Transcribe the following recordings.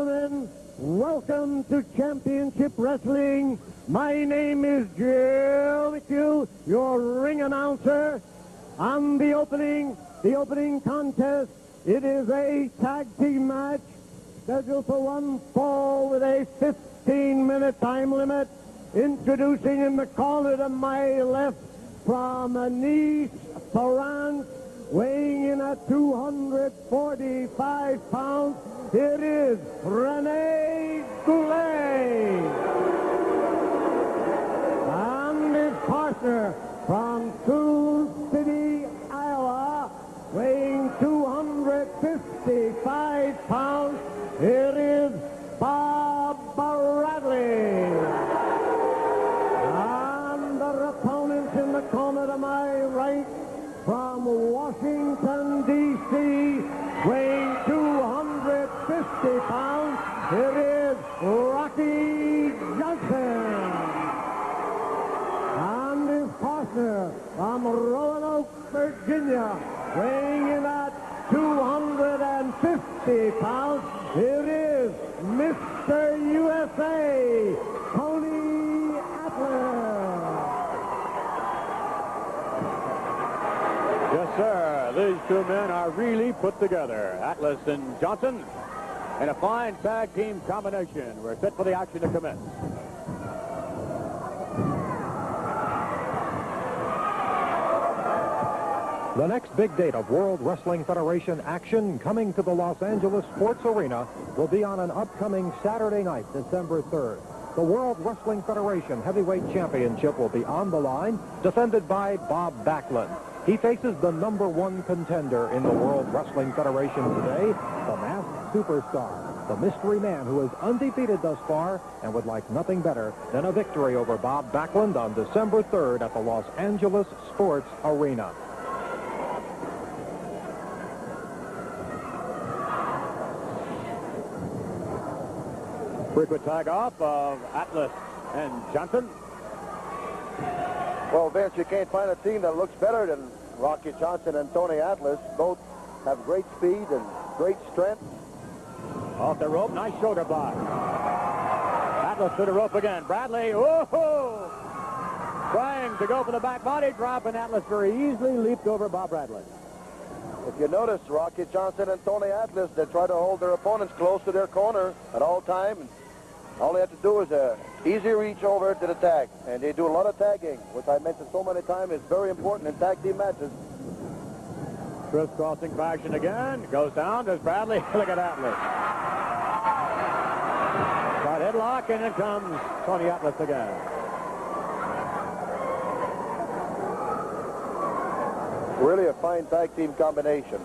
gentlemen, welcome to Championship Wrestling. My name is Cw Oct, your ring announcer. On the opening contest, it is a tag team match scheduled for one fall with a 15-minute time limit. Introducing in the corner to my left from Nice, France, weighing in at 245 pounds, it is Rene Goulet. And his partner from Sioux City, Iowa, weighing 255 pounds, it is Bob Bradley. And the opponents in the corner to my right, from Washington, D.C., weighing 250 pounds, it is Rocky Johnson. And his partner from Roanoke, Virginia, weighing in at 250 pounds, it is Mr. USA, Tony Atlas. Yes, sir. These two men are really put together. Atlas and Johnson in a fine tag team combination. We're set for the action to commence. The next big date of World Wrestling Federation action coming to the Los Angeles Sports Arena will be on an upcoming Saturday night, December 3rd. The World Wrestling Federation Heavyweight Championship will be on the line, defended by Bob Backlund. He faces the #1 contender in the World Wrestling Federation today, the masked superstar, the mystery man who is undefeated thus far and would like nothing better than a victory over Bob Backlund on December 3rd at the Los Angeles Sports Arena. Frequent tag off of Atlas and Johnson. Well, Vince, you can't find a team that looks better than Rocky Johnson and Tony Atlas. Both have great speed and great strength. Off the rope, nice shoulder block. Atlas to the rope again. Bradley, whoa! Trying to go for the back body drop, and Atlas very easily leaped over Bob Bradley. If you notice, Rocky Johnson and Tony Atlas, they try to hold their opponents close to their corner at all times. All they have to do is a easy reach over to the tag. And they do a lot of tagging, which I mentioned so many times is very important in tag team matches. Crisscrossing fashion again. Goes down. Does Bradley? Look at Atlas. Side headlock, and in comes Tony Atlas again. Really a fine tag team combination.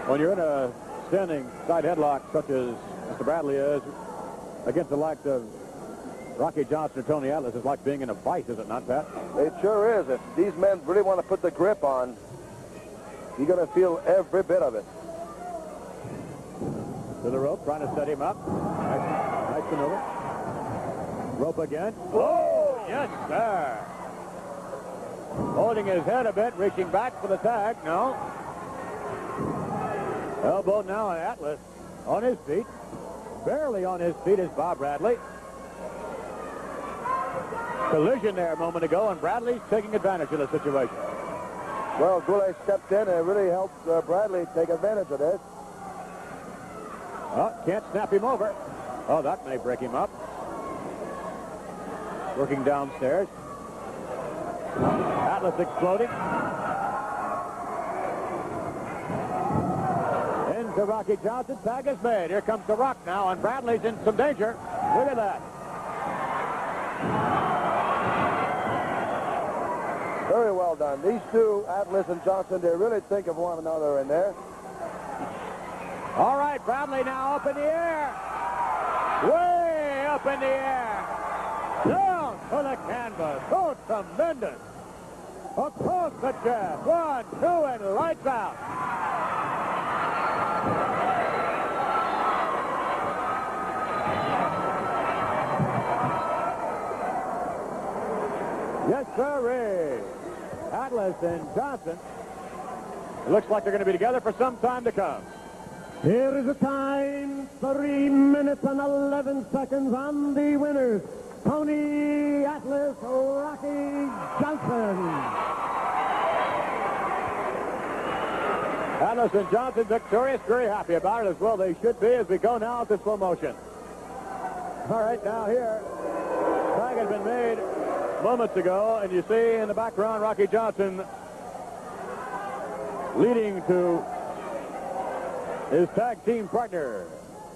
When you're in a standing side headlock such as Mr. Bradley is against the likes of Rocky Johnson or Tony Atlas, it's like being in a vice, is it not, Pat? It sure is. If these men really want to put the grip on, you're going to feel every bit of it. To the rope, trying to set him up. Nice maneuver. Rope again. Oh, yes, sir. Holding his head a bit, reaching back for the tag. No. Elbow now on Atlas. On his feet. Barely on his feet is Bob Bradley. Collision there a moment ago, and Bradley's taking advantage of the situation. Well, Goulet stepped in and really helped Bradley take advantage of this. Oh, can't snap him over. Oh, that may break him up. Working downstairs. Atlas exploding. Into Rocky Johnson. Tag is made. Here comes the Rock now, and Bradley's in some danger. Look at that. Very well done. These two, Atlas and Johnson, they really think of one another in there. All right, Bradley now up in the air. Way up in the air. Down to the canvas. So tremendous. Across the chest. 1, 2, and lights out. Yes, sir. Atlas and Johnson. It looks like they're going to be together for some time to come. Here is the time, 3 minutes and 11 seconds on the winners. Tony Atlas, Rocky Johnson. Atlas and Johnson victorious, very happy about it, as well they should be, as we go now to slow motion. All right, now here, tag had been made moments ago, and you see in the background Rocky Johnson leading to his tag team partner,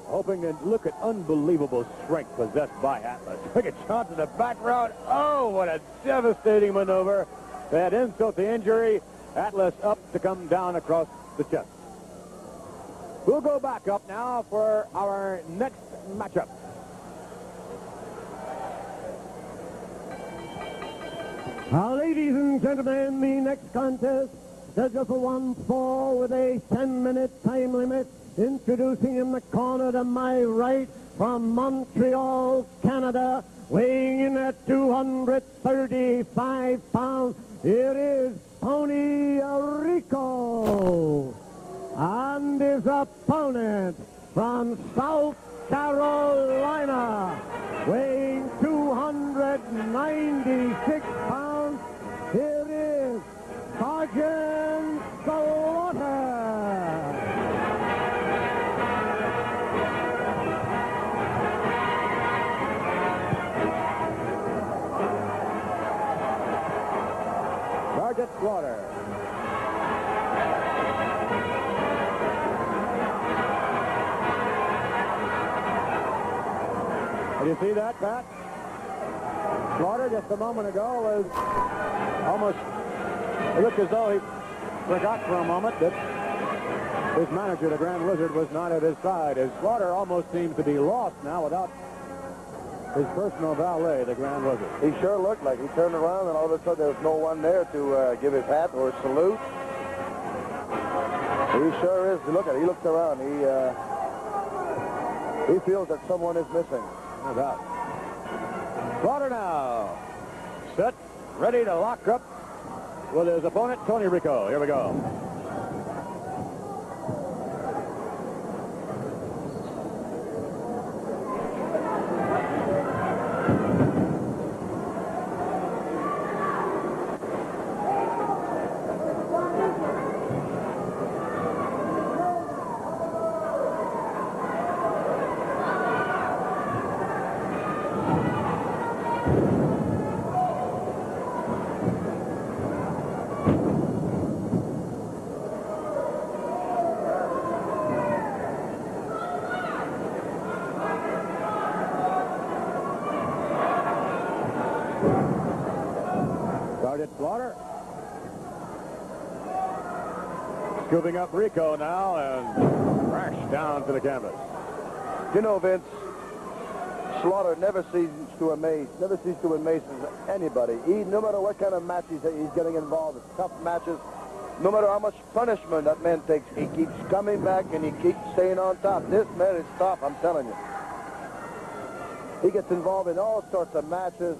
hoping to look at unbelievable strength possessed by Atlas. Look at Johnson in the background. Oh, what a devastating maneuver. That insult to injury. Atlas up to come down across the chest. We'll go back up now for our next matchup. Now, ladies and gentlemen, the next contest, scheduled for one fall with a 10-minute time limit. Introducing in the corner to my right from Montreal, Canada, weighing in at 235 pounds, it is Tony Rico. And his opponent from South Carolina, weighing 296 pounds, here is Sergeant Slaughter. Sergeant Slaughter. Did you see that, Pat? Slaughter just a moment ago was almost, it looked as though he forgot for a moment that his manager, the Grand Wizard, was not at his side. As Slaughter almost seems to be lost now without his personal valet, the Grand Wizard. He sure looked like he turned around and all of a sudden there was no one there to give his hat or salute. He sure is. Look at it. He looks around. He feels that someone is missing. No doubt. Slaughter now. Set, ready to lock up with his opponent, Tony Rico. Here we go. Slaughter. Scooping up Rico now and crash down to the canvas. You know, Vince, Slaughter never ceases to amaze anybody. No matter what kind of match he's getting involved in, tough matches, no matter how much punishment that man takes, he keeps coming back and he keeps staying on top. This man is tough, I'm telling you. He gets involved in all sorts of matches,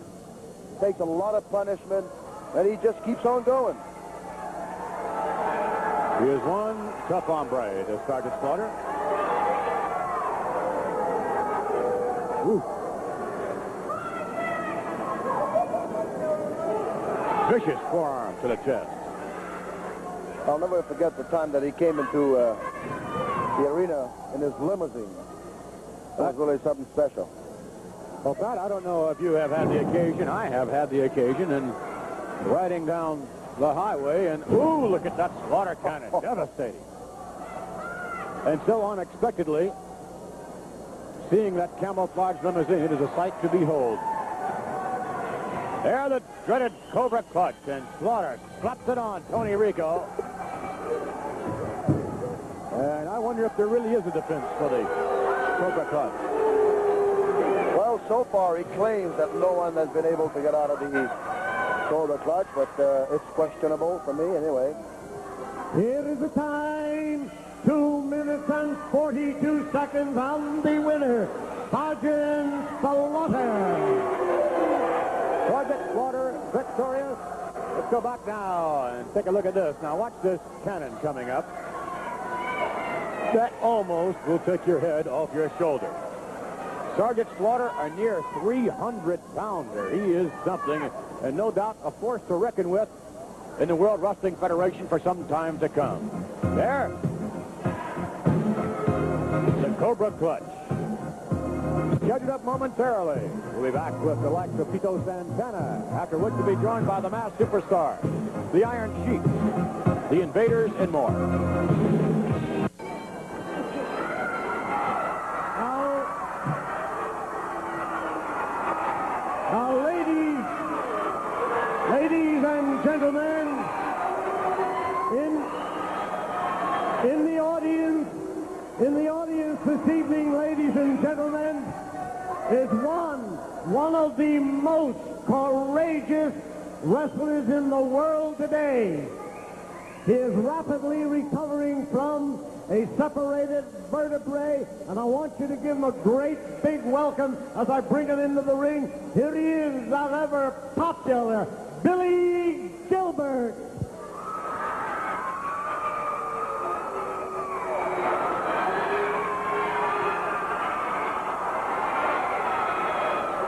takes a lot of punishment, and he just keeps on going. He is one tough hombre, this Sergeant Slaughter. Ooh. Vicious forearm to the chest. I'll never forget the time that he came into the arena in his limousine. That was really something special. Well, Pat, I don't know if you have had the occasion. I have had the occasion, and riding down the highway, and ooh, look at that Slaughter cannon. Devastating. And so unexpectedly, seeing that camouflage limousine, it is a sight to behold. There, the dreaded Cobra clutch, and Slaughter slaps it on Tony Rico. And I wonder if there really is a defense for the Cobra clutch. Well, so far he claims that no one has been able to get out of the Cobra clutch, but it's questionable for me anyway. Here is the time, 2 minutes and 42 seconds on the winner, Sergeant Slaughter. Sergeant Slaughter victorious. Let's go back now and take a look at this. Now watch this cannon coming up. That almost will take your head off your shoulder. Sergeant Slaughter, a near 300-pounder. He is something, and no doubt a force to reckon with in the World Wrestling Federation for some time to come. There, the Cobra Clutch. Scheduled up momentarily. We'll be back with the likes of Tito Santana, after which we'll be joined by the Masked Superstar, the Iron Sheik, the Invaders, and more. Now, ladies and gentlemen, in the audience this evening, ladies and gentlemen, is one of the most courageous wrestlers in the world today. He is rapidly recovering from a separated vertebrae, and I want you to give him a great big welcome as I bring him into the ring. Here he is, that ever popular Billy Gilbert.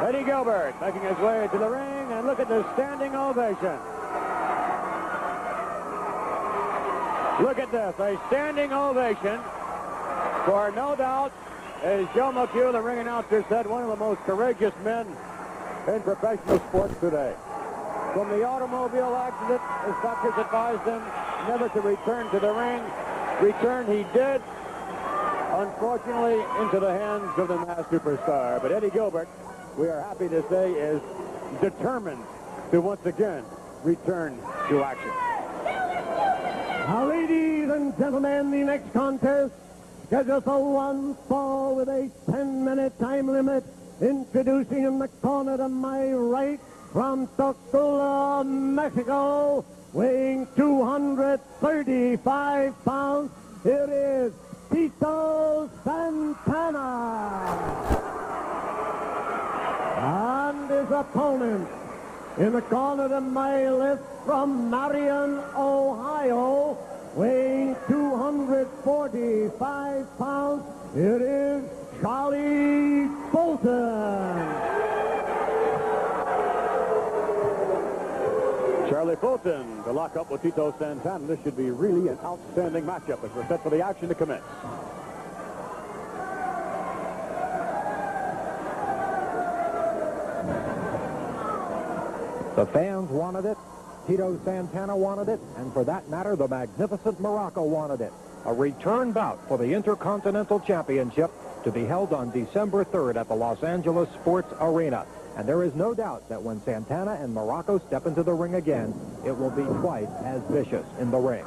Eddie Gilbert making his way to the ring, and look at the standing ovation. Look at this, a standing ovation for, no doubt, as Joe McHugh, the ring announcer, said, one of the most courageous men in professional sports today. From the automobile accident, his doctors advised him never to return to the ring. Return he did, unfortunately, into the hands of the Masked Superstar. But Eddie Gilbert, we are happy to say, is determined to once again return to action. Now, ladies and gentlemen, the next contest scheduled for one fall with a 10-minute time limit. Introducing in the corner to my right from Tocula, Mexico, weighing 235 pounds, it is Tito Santana. And his opponent in the corner to my left from Marion, Ohio, weighing 245 pounds, it is Charlie Fulton. Charlie Fulton to lock up with Tito Santana. This should be really an outstanding matchup as we're set for the action to commence. The fans wanted it, Tito Santana wanted it, and for that matter, the magnificent Morocco wanted it. A return bout for the Intercontinental Championship to be held on December 3rd at the Los Angeles Sports Arena. And there is no doubt that when Santana and Morocco step into the ring again, it will be twice as vicious in the ring.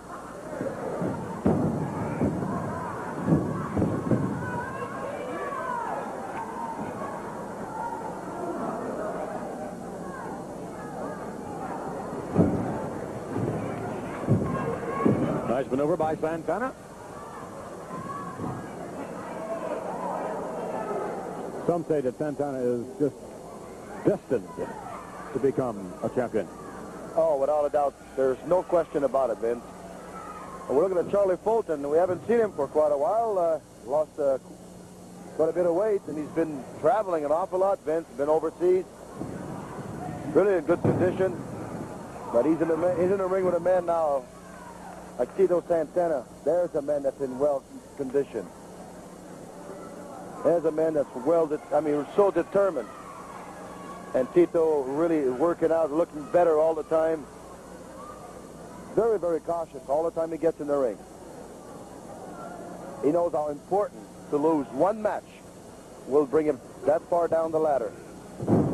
Nice maneuver by Santana. Some say that Santana is just destined to become a champion. Oh, without a doubt, there's no question about it, Vince. We're looking at Charlie Fulton. We haven't seen him for quite a while. Lost quite a bit of weight, and he's been traveling an awful lot, Vince. Been overseas. Really in good condition. But he's in the ring with a man now like Tito Santana. There's a man that's in well condition. There's a man that's so determined. And Tito really working out, looking better all the time. Very, very cautious all the time he gets in the ring. He knows how important to lose one match will bring him that far down the ladder.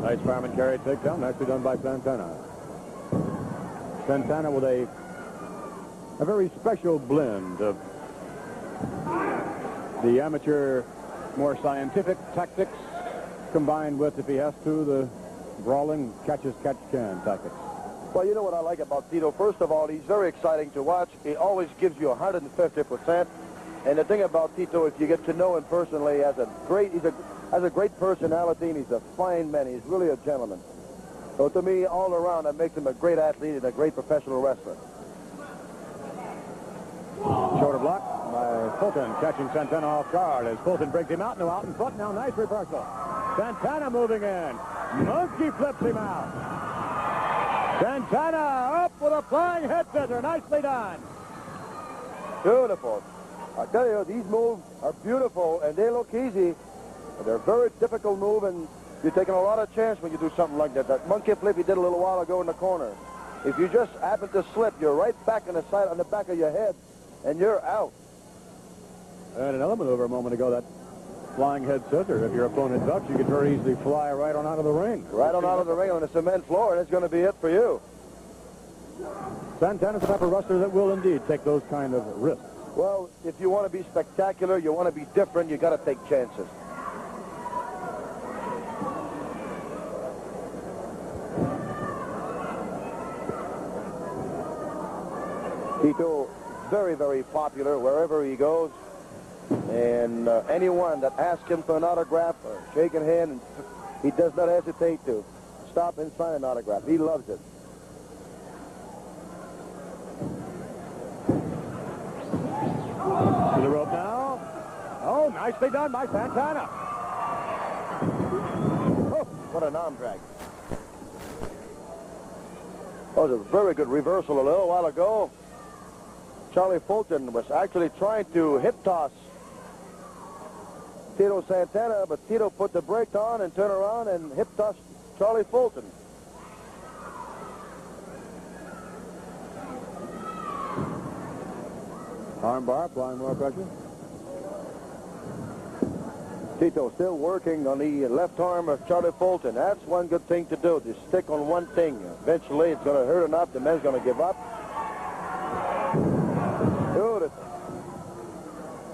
Nice fireman carry takedown, nicely done by Santana. Santana with a very special blend of the amateur, more scientific tactics combined with, if he has to, the brawling catch-as-catch-can tactics. Well, you know what I like about Tito? First of all, he's very exciting to watch. He always gives you 150%. And the thing about Tito, if you get to know him personally, he has a great personality, and he's a fine man. He's really a gentleman. So to me, all around, that makes him a great athlete and a great professional wrestler. Shoulder block by Fulton catching Santana off guard as Fulton brings him out in front. Now nice reversal. Santana moving in. Monkey flips him out. Santana up with a flying head scissor. Nicely done. Beautiful. I tell you, these moves are beautiful, and they look easy. But they're a very difficult move, and you're taking a lot of chance when you do something like that. That monkey flip you did a little while ago in the corner. If you just happen to slip, you're right back on the side, on the back of your head, and you're out. And another maneuver a moment ago, that flying head scissor. If your opponent ducks, you can very easily fly right on out of the ring. Right on out of the ring on the cement floor, and it's going to be it for you. Santana's the type of wrestler that will indeed take those kind of risks. Well, if you want to be spectacular, you want to be different, you got to take chances. Tito, very, very popular wherever he goes. And anyone that asks him for an autograph or shake a hand, he does not hesitate to stop and sign an autograph. He loves it. To the rope now. Oh, nicely done by Santana. Oh, what an arm drag. That was a very good reversal a little while ago. Charlie Fulton was actually trying to hip toss Tito Santana, but Tito put the brake on and turned around and hip tossed Charlie Fulton. Armbar, applying more pressure. Tito still working on the left arm of Charlie Fulton. That's one good thing to do, to stick on one thing. Eventually it's going to hurt enough, the man's going to give up. Beautiful.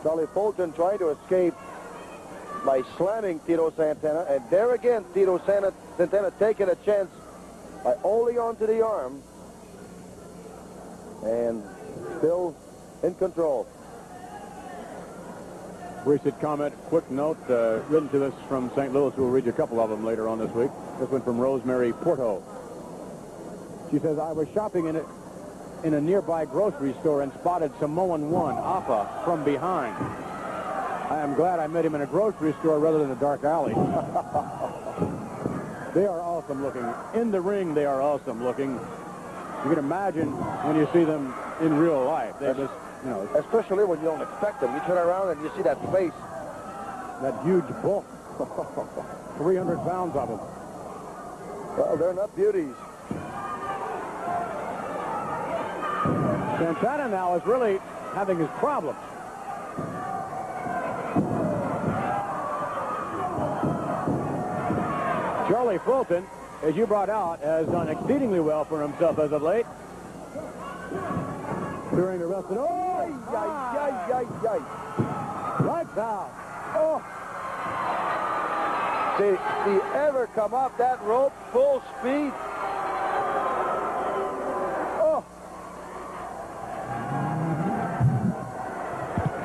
Charlie Fulton trying to escape by slamming Tito Santana, and there again Tito Santana taking a chance by holding onto the arm and still in control. Recent comment, quick note, written to us from St. Louis. We'll read you a couple of them later on this week. This one from Rosemary Porto. She says, I was shopping in a nearby grocery store and spotted Samoan One, Appa, from behind. I am glad I met him in a grocery store rather than a dark alley. They are awesome looking. In the ring, they are awesome looking. You can imagine when you see them in real life. They just, you know, especially when you don't expect them. You turn around and you see that face. That huge bulk. 300 pounds of them. Well, they're not beauties. Santana now is really having his problems. Charlie Fulton, as you brought out, has done exceedingly well for himself as of late. During the rest of the... Oh! Lights out. Oh! Did he ever come off that rope full speed? Oh!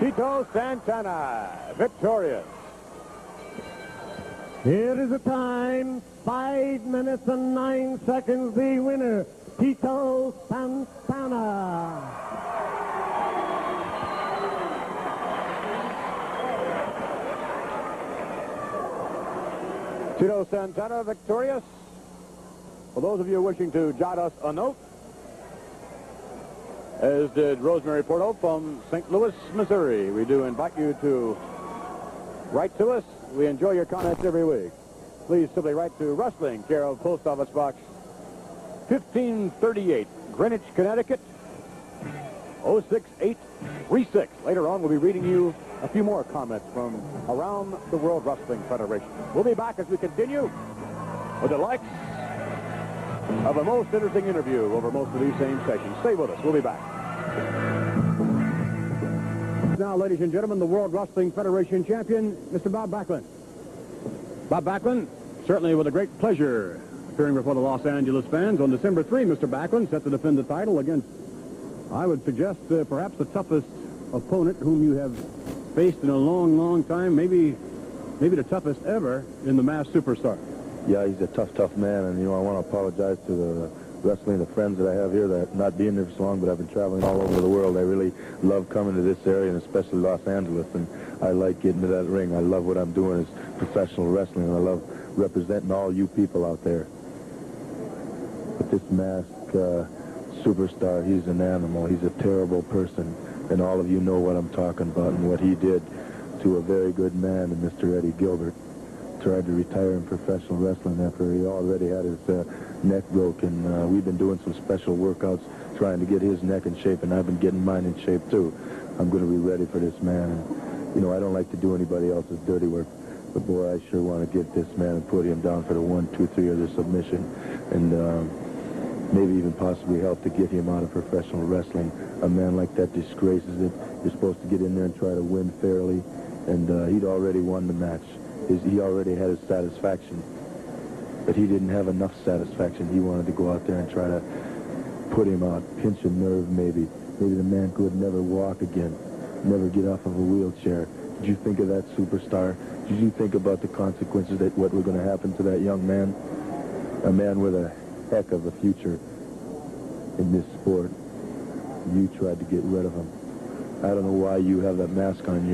Tito Santana, victorious. Here is the time, 5 minutes and 9 seconds. The winner, Tito Santana. Tito Santana victorious. For those of you wishing to jot us a note, as did Rosemary Porto from St. Louis, Missouri, we do invite you to write to us. We enjoy your comments every week. Please simply write to Wrestling, care of Post Office Box 1538, Greenwich, Connecticut, 06836. Later on, we'll be reading you a few more comments from around the World Wrestling Federation. We'll be back as we continue with the likes of a most interesting interview over most of these same stations. Stay with us. We'll be back. Now, ladies and gentlemen, the World Wrestling Federation champion, Mr. Bob Backlund. Bob Backlund, certainly with a great pleasure, appearing before the Los Angeles fans on December 3, Mr. Backlund, set to defend the title against, I would suggest, perhaps the toughest opponent whom you have faced in a long, long time, maybe the toughest ever in the Masked Superstar. Yeah, he's a tough man, and, I want to apologize to wrestling. The friends that I have here, that not being there for so long, but I've been traveling all over the world. I really love coming to this area, and especially Los Angeles, and I like getting to that ring. I love what I'm doing as professional wrestling, and I love representing all you people out there. But this masked superstar, he's an animal. He's a terrible person, and all of you know what I'm talking about and what he did to a very good man, Mr. Eddie Gilbert. Tried to retire in professional wrestling after he already had his neck broken. We've been doing some special workouts trying to get his neck in shape, and I've been getting mine in shape too. I'm going to be ready for this man. And, you know, I don't like to do anybody else's dirty work, but boy, I sure want to get this man and put him down for the 1, 2, 3 other submission, and maybe even possibly help to get him out of professional wrestling. A man like that disgraces it. You're supposed to get in there and try to win fairly, and he'd already won the match. He already had his satisfaction, but he didn't have enough satisfaction. He wanted to go out there and try to put him out, pinch a nerve maybe. Maybe the man could never walk again, never get off of a wheelchair. Did you think of that, superstar? Did you think about the consequences, that what were going to happen to that young man? A man with a heck of a future in this sport. You tried to get rid of him. I don't know why you have that mask on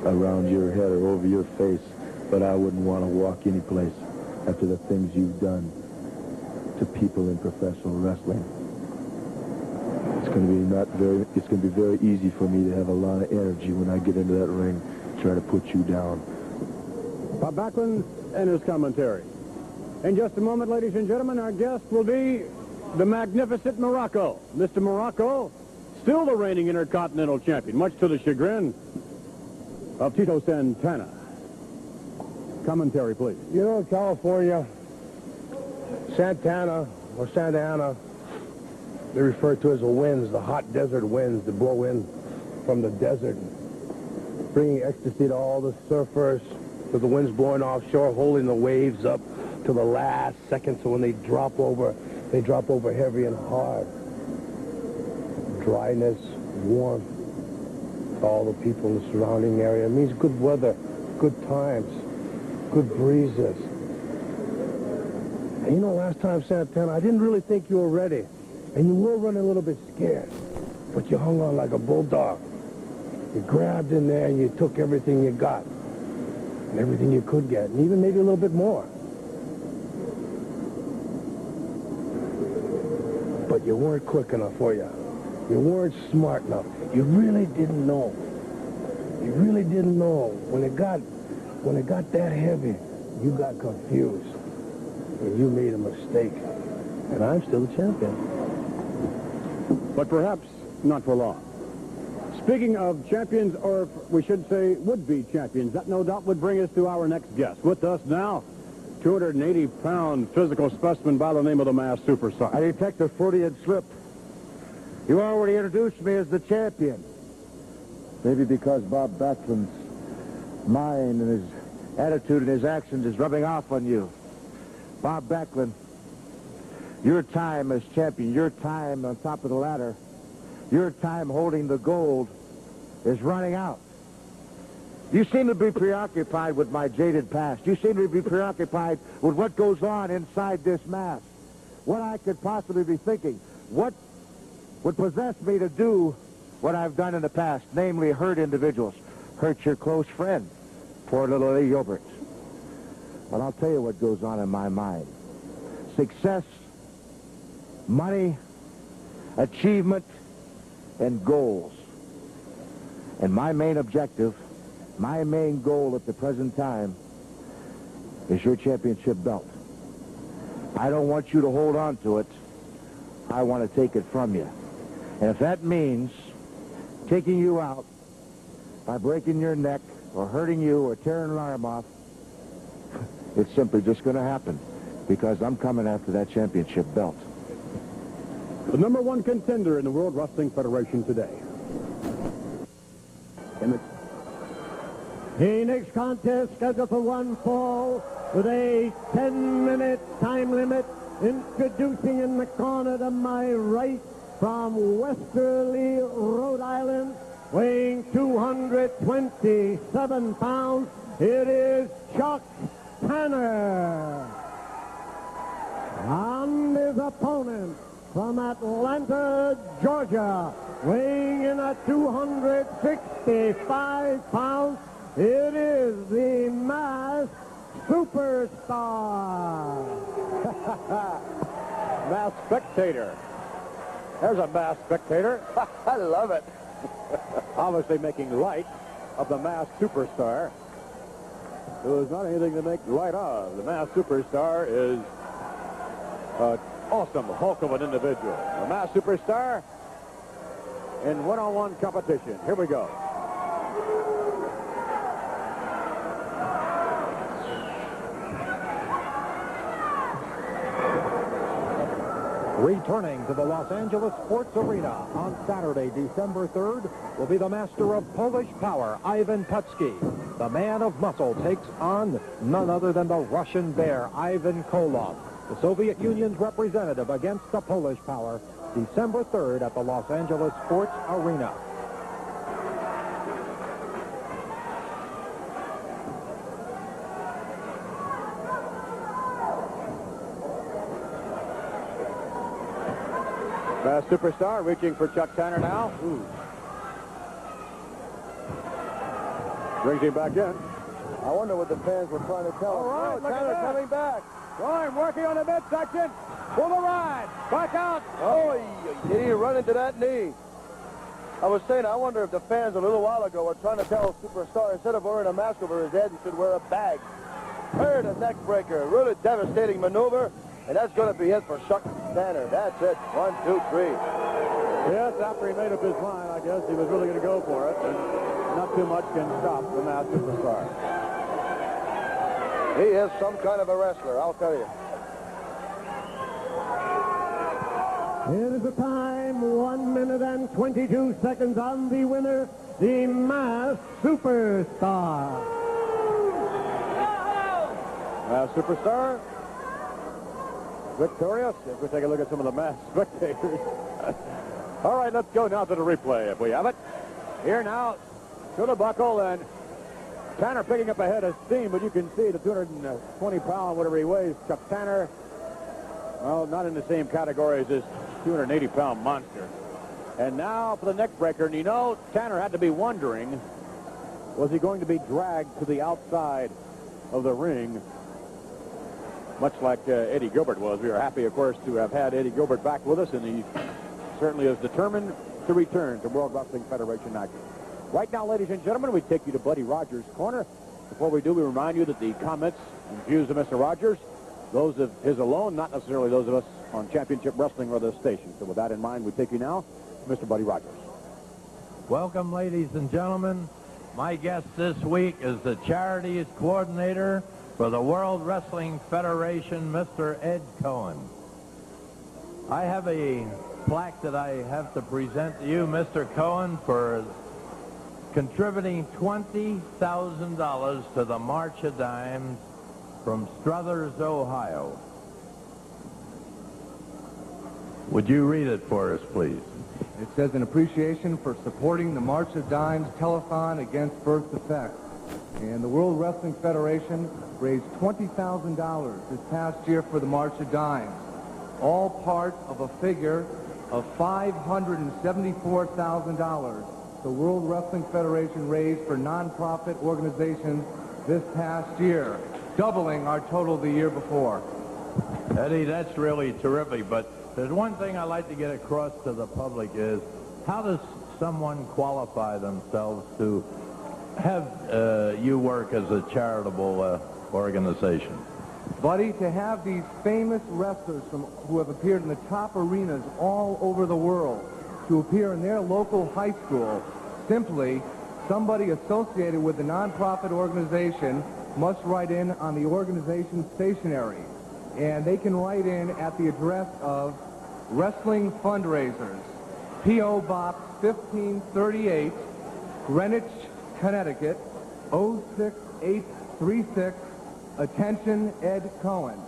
around your head or over your face, but I wouldn't want to walk any place after the things you've done to people in professional wrestling. It's going to be very easy for me to have a lot of energy when I get into that ring, try to put you down. Bob Backlund and his commentary. In just a moment, ladies and gentlemen, our guest will be the magnificent Morocco. Mr. Morocco, still the reigning Intercontinental Champion, much to the chagrin of Tito Santana. Commentary, please. You know, California, Santana, or Santa Ana, they refer to as the winds, the hot desert winds that blow in from the desert, bringing ecstasy to all the surfers, to the winds blowing offshore, holding the waves up to the last second, so when they drop over heavy and hard. Dryness, warmth, to all the people in the surrounding area. It means good weather, good times, good breezes. And you know, last time, Santana, I didn't really think you were ready. And you were running a little bit scared. But you hung on like a bulldog. You grabbed in there and you took everything you got. And everything you could get. And even maybe a little bit more. But you weren't quick enough, were you? You weren't smart enough. You really didn't know. You really didn't know. When it got that heavy, you got confused. And you made a mistake. And I'm still the champion. But perhaps not for long. Speaking of champions, or we should say would-be champions, that no doubt would bring us to our next guest. With us now, 280-pound physical specimen by the name of the Masked Superstar. I detect a Freudian slip. You already introduced me as the champion. Maybe because Bob Backlund's mind and his attitude and his actions is rubbing off on you. Bob Backlund, your time as champion, your time on top of the ladder, your time holding the gold is running out. You seem to be preoccupied with my jaded past. You seem to be preoccupied with what goes on inside this mask. What I could possibly be thinking. What would possess me to do what I've done in the past, namely hurt individuals, hurt your close friend, poor little Eddie Gilbert. But I'll tell you what goes on in my mind. Success, money, achievement, and goals. And my main objective, my main goal at the present time is your championship belt. I don't want you to hold on to it. I want to take it from you. And if that means taking you out by breaking your neck or hurting you or tearing an arm off, it's simply just going to happen because I'm coming after that championship belt. The number one contender in the World Wrestling Federation today. The next contest scheduled for one fall with a 10-minute time limit. Introducing in the corner to my right from Westerly, Rhode Island, weighing 227 pounds, it is Chuck Tanner. And his opponent from Atlanta, Georgia, weighing in at 265 pounds, it is the Masked Superstar. Masked Spectator. There's a Masked Spectator. I love it. Obviously making light of the Masked Superstar. There's not anything to make light of. The Masked Superstar is an awesome hulk of an individual. The Masked Superstar in one-on-one competition. Here we go. Returning to the Los Angeles Sports Arena on Saturday, December 3rd, will be the master of Polish power, Ivan Putski. The man of muscle takes on none other than the Russian bear, Ivan Koloff. The Soviet Union's representative against the Polish power, December 3rd at the Los Angeles Sports Arena. Masked Superstar reaching for Chuck Tanner now. Ooh. Brings him back in. I wonder what the fans were trying to tell All us. right, Oh, look at Tanner that. coming back. Going, working on the midsection. For the ride. Back out. Oh, did he run into that knee? I was saying, I wonder if the fans a little while ago were trying to tell Superstar, instead of wearing a mask over his head, he should wear a bag. Heard a neck breaker. Really devastating maneuver. And that's going to be it for Chuck Tanner. That's it. 1, 2, 3. Yes, after he made up his mind, I guess he was really going to go for it. And not too much can stop the Masked Superstar. He is some kind of a wrestler, I'll tell you. It is the time, 1 minute and 22 seconds on the winner, the Masked Superstar. Masked Superstar. Victorious. If we take a look at some of the masked spectators. All right, let's go now to the replay if we have it. Here now to the buckle, and Tanner picking up a head of steam, but you can see the 220-pound, whatever he weighs, Chuck Tanner, well, not in the same category as this 280-pound monster. And now for the neck breaker, and you know, Tanner had to be wondering, was he going to be dragged to the outside of the ring, much like Eddie Gilbert was. We are happy, of course, to have had Eddie Gilbert back with us, and he certainly is determined to return to World Wrestling Federation action. Right now, ladies and gentlemen, we take you to Buddy Rogers' corner. Before we do, we remind you that the comments and views of Mr. Rogers, those of his alone, not necessarily those of us on Championship Wrestling or the station. So with that in mind, we take you now to Mr. Buddy Rogers. Welcome, ladies and gentlemen. My guest this week is the Charities Coordinator for the World Wrestling Federation, Mr. Ed Cohen. I have a plaque that I have to present to you, Mr. Cohen, for contributing $20,000 to the March of Dimes from Struthers, Ohio. Would you read it for us, please? It says, in appreciation for supporting the March of Dimes telethon against birth defects. And the World Wrestling Federation raised $20,000 this past year for the March of Dimes, all part of a figure of $574,000 the World Wrestling Federation raised for nonprofit organizations this past year, doubling our total the year before. Eddie, that's really terrific, but there's one thing I'd like to get across to the public is, how does someone qualify themselves to have you work as a charitable organization? Buddy, to have these famous wrestlers who have appeared in the top arenas all over the world to appear in their local high school, simply somebody associated with the nonprofit organization must write in on the organization stationery. And they can write in at the address of Wrestling Fundraisers, P.O. Box 1538, Greenwich, Connecticut, 06836. Attention, Ed Cohen.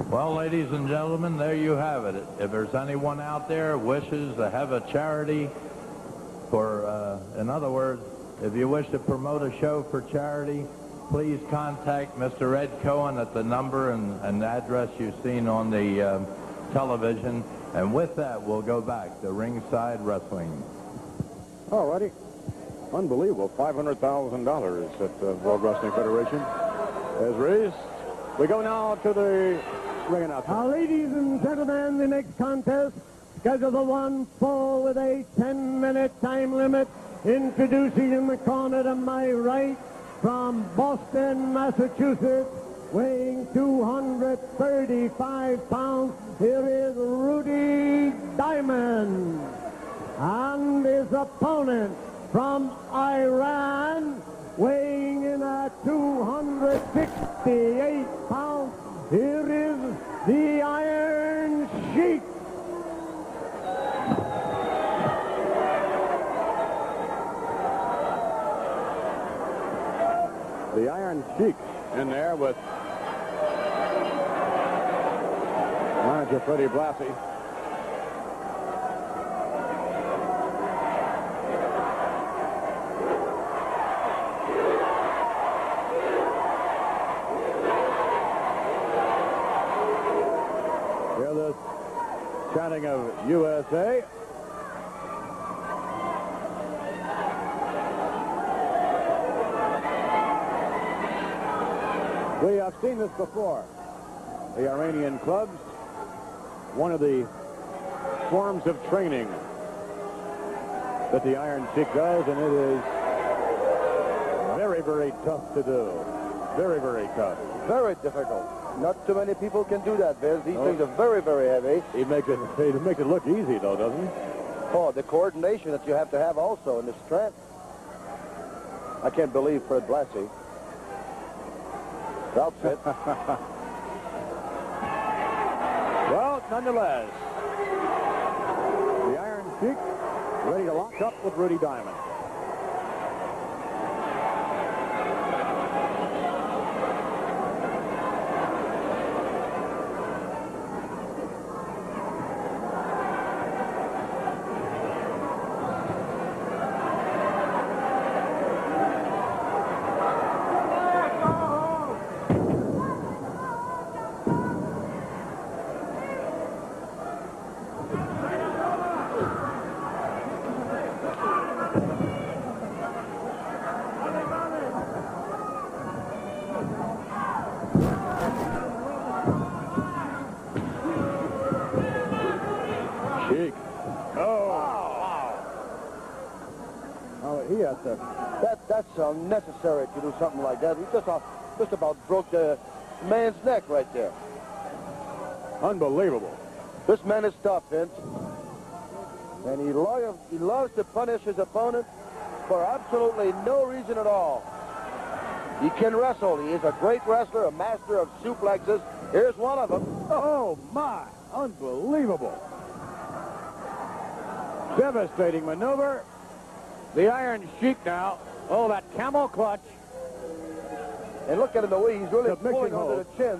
Well, ladies and gentlemen, there you have it. If there's anyone out there wishes to have a charity for, in other words, if you wish to promote a show for charity, please contact Mr. Ed Cohen at the number and address you've seen on the television. And with that, we'll go back to Ringside Wrestling. All righty. Unbelievable. $500,000 that the World Wrestling Federation has raised. We go now to the ring announcement. Now, ladies and gentlemen, the next contest, scheduled for one fall with a 10-minute time limit. Introducing in the corner to my right, from Boston, Massachusetts, weighing 235 pounds, here is Rudy Diamond. And his opponent from Iran, weighing in at 268 pounds, here is the Iron Sheik. The Iron Sheik in there with manager Freddie Blassie. Hear this chanting of USA. We have seen this before. The Iranian clubs, one of the forms of training that the Iron Sheik does, and it is very, very tough to do. Very, very tough. Very difficult. Not too many people can do that, Vince. These things are very, very heavy. He makes it look easy, though, doesn't he? Oh, the coordination that you have to have also, and the strength. I can't believe Fred Blassie. Outfit. Well, nonetheless, the Iron Sheik ready to lock up with Rudy Diamond. Sheik. Oh. Wow. Oh, he has to. That's unnecessary to do something like that. He just about broke the man's neck right there. Unbelievable. This man is tough, Vince. And he loves to punish his opponent for absolutely no reason at all. He can wrestle. He is a great wrestler, a master of suplexes. Here's one of them. Oh, my. Unbelievable. Devastating maneuver. The Iron Sheik now. Oh, that camel clutch. And look at him the way he's really Submission pulling under hold. the chin.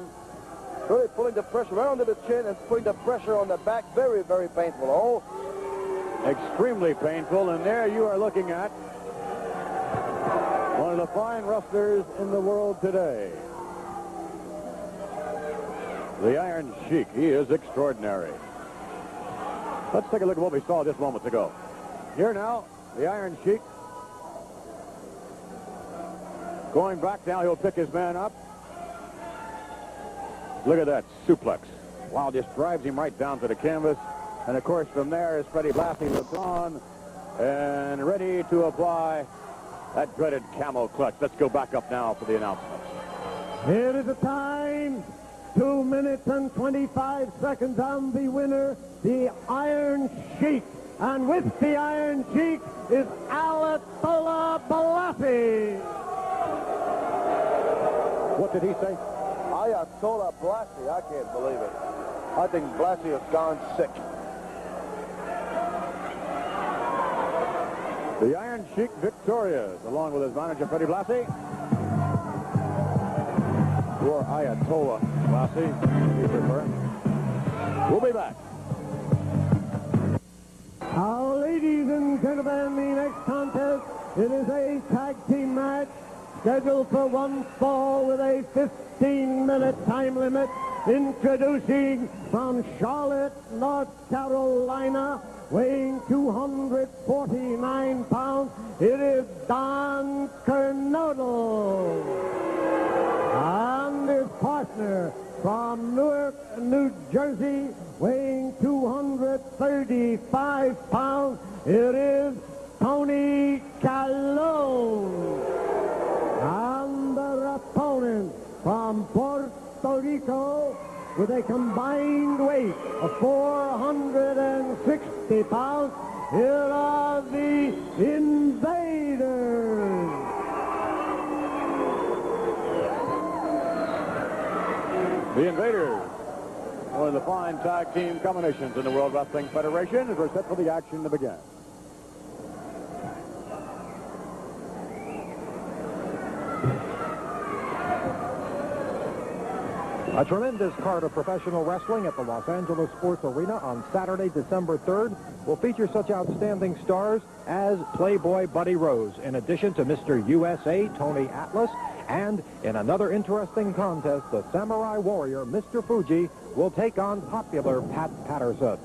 Really pulling the pressure right under the chin and putting the pressure on the back. Very, very painful. Oh, Extremely painful. And there you are looking at one of the fine wrestlers in the world today. The Iron Sheik. He is extraordinary. Let's take a look at what we saw just moments ago. Here now, the Iron Sheik. Going back now, he'll pick his man up. Look at that suplex. Wow, just drives him right down to the canvas. And, of course, from there, as Freddie Blassie looks on and ready to apply that dreaded camel clutch. Let's go back up now for the announcement. Here is the time. 2 minutes and 25 seconds on the winner, the Iron Sheik. And with the Iron Sheik is Ayatollah Blassie. What did he say? Ayatollah Blassie. I can't believe it. I think Blassie has gone sick. The Iron Sheik victorious, along with his manager, Freddie Blassie. Or Ayatollah Blassie, if you prefer. We'll be back. Now, ladies and gentlemen, the next contest, it is a tag team match scheduled for one fall with a 15-minute time limit. Introducing from Charlotte, North Carolina, weighing 249 pounds, it is Don Kernodle. And his partner from Newark, New Jersey, weighing 235 pounds, it is Tony Calone. And their opponent from Puerto Rico, with a combined weight of 460 pounds, here are the Invaders. The Invaders, one of the fine tag team combinations in the World Wrestling Federation, as we're set for the action to begin. A tremendous card of professional wrestling at the Los Angeles Sports Arena on Saturday, December 3rd will feature such outstanding stars as Playboy Buddy Rose, in addition to Mr. USA Tony Atlas, and in another interesting contest, the Samurai Warrior Mr. Fuji will take on popular Pat Patterson.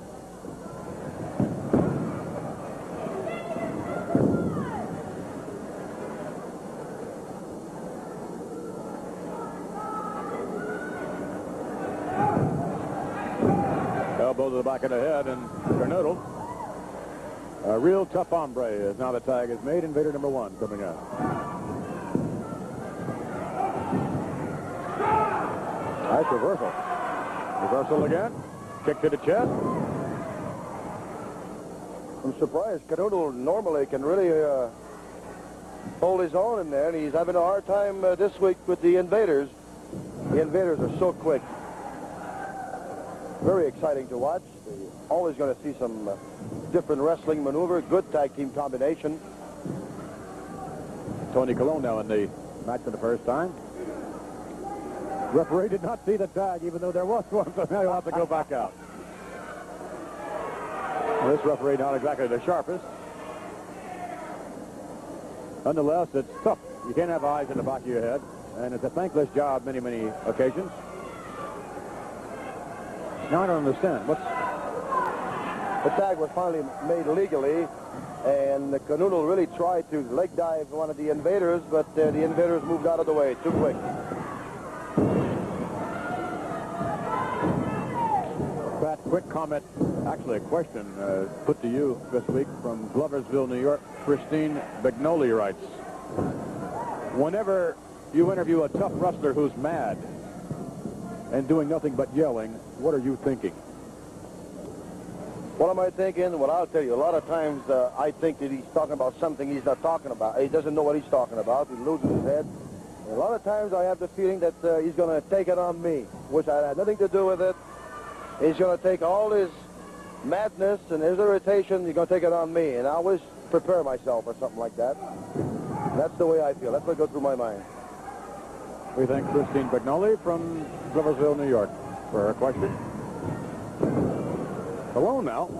Elbow to the back of the head, and Kernodle, a real tough hombre, as now the tag is made. Invader number 1 coming out. Nice reversal. Reversal again. Kick to the chest. I'm surprised. Kernodle normally can really hold his own in there, and he's having a hard time this week with the Invaders. The Invaders are so quick. Very exciting to watch. You're always going to see some different wrestling maneuver. Good tag team combination. Tony Colon now in the match for the first time. Referee did not see the tag, even though there was one, so now he'll have to go back out. Well, this referee not exactly the sharpest. Nonetheless, it's tough. You can't have eyes in the back of your head, and it's a thankless job many, many occasions. Now I don't understand. The tag was finally made legally, and Kernodle really tried to leg dive one of the Invaders, but the Invaders moved out of the way too quick. Pat, quick comment, actually a question put to you this week from Gloversville, New York. Christine Bignoli writes, whenever you interview a tough wrestler who's mad and doing nothing but yelling, what are you thinking? What am I thinking? Well, I'll tell you, a lot of times I think that he's talking about something he's not talking about. He doesn't know what he's talking about. He loses his head. And a lot of times I have the feeling that he's going to take it on me, which I had nothing to do with it. He's going to take all his madness and his irritation, he's going to take it on me. And I always prepare myself for something like that. That's the way I feel. That's what goes through my mind. We thank Christine Bignoli from Gloversville, New York, for her question. Alone now,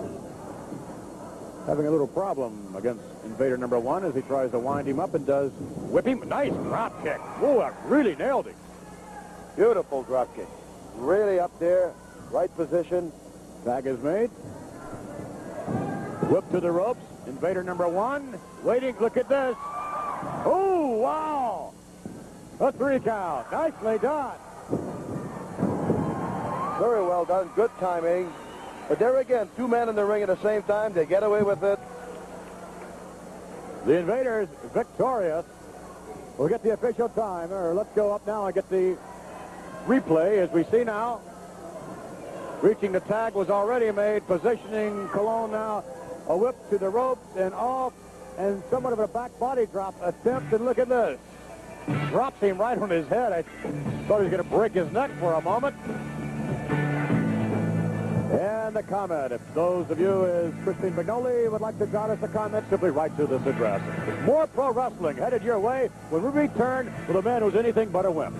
having a little problem against Invader number 1 as he tries to wind him up and does whip him. Nice drop kick. Whoa, that really nailed him. Beautiful drop kick. Really up there, right position. Tag is made. Whip to the ropes. Invader number 1 waiting. Look at this. Oh, wow. A 3 count. Nicely done. Very well done. Good timing. But there again, 2 men in the ring at the same time. They get away with it. The Invaders victorious. We'll get the official time. Or let's go up now and get the replay as we see now. Reaching the tag was already made. Positioning Colon now. A whip to the ropes and off. And somewhat of a back body drop attempt. And look at this. Drops him right on his head. I thought he was going to break his neck for a moment. And the comment, if those of you as Christine Bignoli would like to jot us a comment, simply write to this address. More pro wrestling headed your way when we return with a man who's anything but a wimp.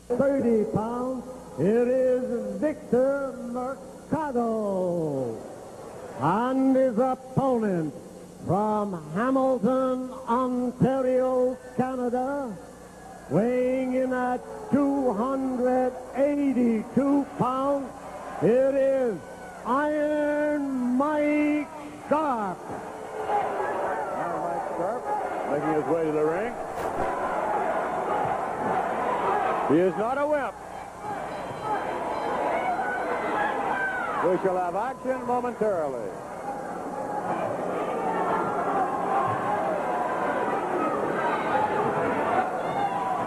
30 pounds, it is Victor Mercado. And his opponent from Hamilton, Ontario, Canada, weighing in at 282 pounds, it is Iron Mike Sharp. Iron Mike Sharp making his way to the ring. He is not a wimp. We shall have action momentarily.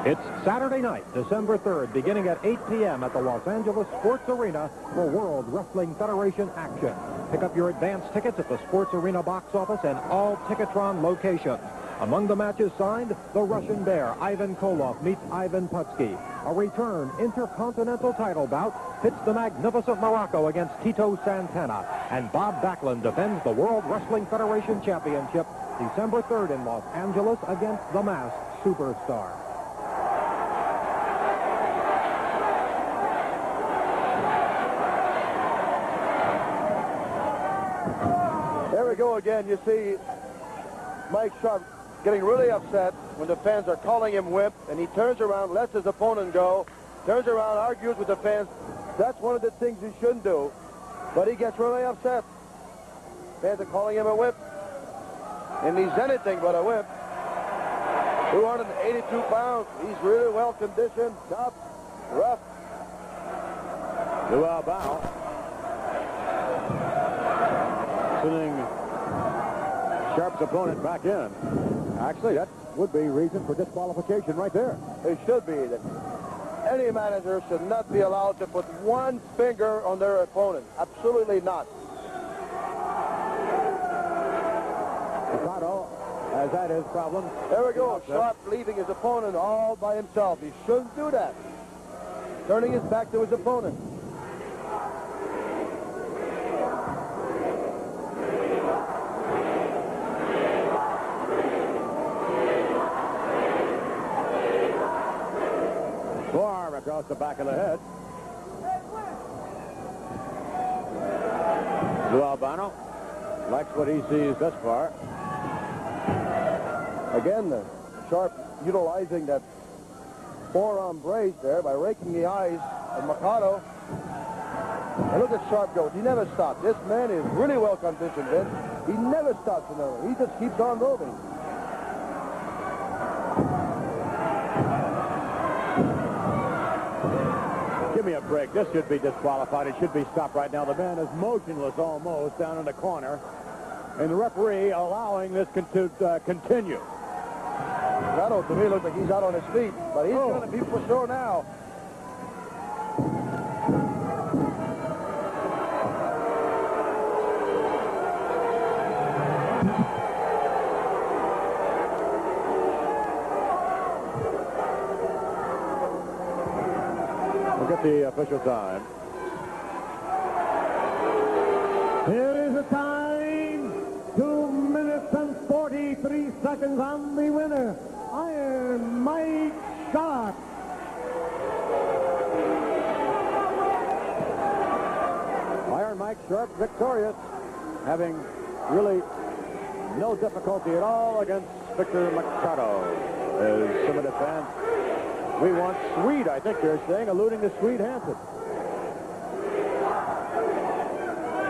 It's Saturday night, December 3rd, beginning at 8 p.m. at the Los Angeles Sports Arena for World Wrestling Federation action. Pick up your advance tickets at the Sports Arena box office and all Ticketron locations. Among the matches signed, the Russian Bear, Ivan Koloff, meets Ivan Putski. A return Intercontinental title bout pits the magnificent Morocco against Tito Santana. And Bob Backlund defends the World Wrestling Federation Championship December 3rd in Los Angeles against the Masked Superstar. There we go again. You see Mike Sharp getting really upset when the fans are calling him wimp, and he turns around, lets his opponent go, turns around, argues with the fans. That's one of the things he shouldn't do, but he gets really upset. Fans are calling him a wimp, and he's anything but a wimp. 282 pounds. He's really well conditioned, tough, rough. Lou Albano sending Sharp's opponent back in. Actually, that would be reason for disqualification right there. It should be. That any manager should not be allowed to put one finger on their opponent. Absolutely not. Ricardo has had his problems. There we go. Sharp leaving his opponent all by himself. He shouldn't do that. Turning his back to his opponent. Forearm across the back of the head. Lou Albano likes what he sees thus far. Again, Sharp utilizing that forearm brace there by raking the eyes of Mikado. And look at Sharp go. He never stops. This man is really well conditioned, Vince. He never stops another. He just keeps on moving. Give me a break. This should be disqualified. It should be stopped right now. The man is motionless almost down in the corner. And the referee allowing this to continue. Mikado, to me, looks like he's out on his feet. But he's going to be for sure now. At the official time. Here is the time, 2 minutes and 43 seconds on the winner, Iron Mike Sharp. Iron Mike Sharp victorious, having really no difficulty at all against Victor Mikado. As some of the fans, we want Swede, I think they're saying, alluding to Swede Hansen.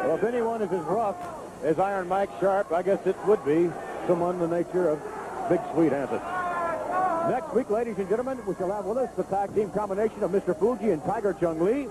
Well, if anyone is as rough as Iron Mike Sharp, I guess it would be someone the nature of Big Swede Hansen. Next week, ladies and gentlemen, we shall have with us the tag team combination of Mr. Fuji and Tiger Chung Lee.